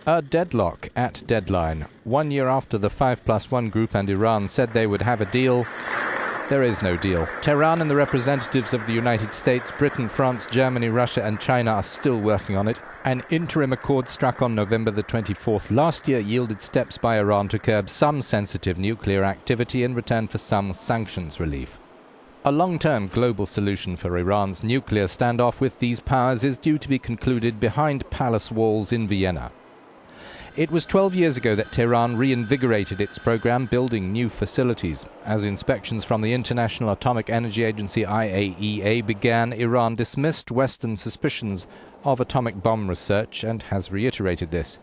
A deadlock at deadline. 1 year after the 5+1 group and Iran said they would have a deal, there is no deal. Tehran and the representatives of the United States, Britain, France, Germany, Russia and China are still working on it. An interim accord struck on November the 24th last year yielded steps by Iran to curb some sensitive nuclear activity in return for some sanctions relief. A long-term global solution for Iran's nuclear standoff with these powers is due to be concluded behind palace walls in Vienna. It was 12 years ago that Tehran reinvigorated its program, building new facilities. As inspections from the International Atomic Energy Agency IAEA began, Iran dismissed Western suspicions of atomic bomb research and has reiterated this.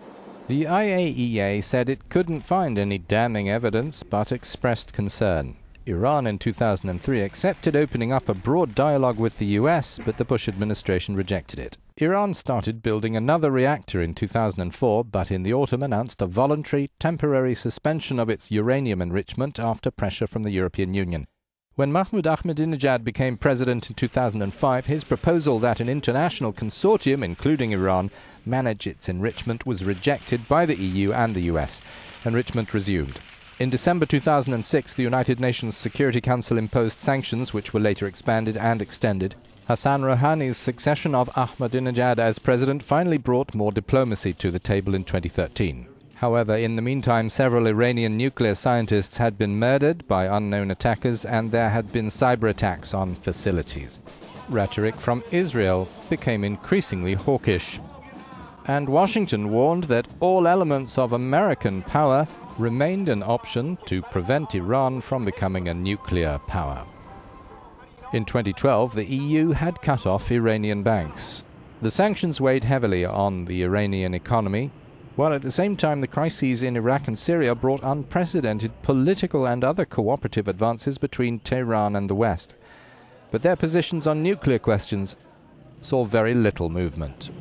The IAEA said it couldn't find any damning evidence but expressed concern. Iran in 2003 accepted opening up a broad dialogue with the US, but the Bush administration rejected it. Iran started building another reactor in 2004, but in the autumn announced a voluntary, temporary suspension of its uranium enrichment after pressure from the European Union. When Mahmoud Ahmadinejad became president in 2005, his proposal that an international consortium, including Iran, manage its enrichment was rejected by the EU and the US. Enrichment resumed. In December 2006, the United Nations Security Council imposed sanctions, which were later expanded and extended. Hassan Rouhani's succession of Ahmadinejad as president finally brought more diplomacy to the table in 2013. However, in the meantime, several Iranian nuclear scientists had been murdered by unknown attackers, and there had been cyber attacks on facilities. Rhetoric from Israel became increasingly hawkish. And Washington warned that all elements of American power remained an option to prevent Iran from becoming a nuclear power. In 2012, the EU had cut off Iranian banks. The sanctions weighed heavily on the Iranian economy, while at the same time the crises in Iraq and Syria brought unprecedented political and other cooperative advances between Tehran and the West. But their positions on nuclear questions saw very little movement.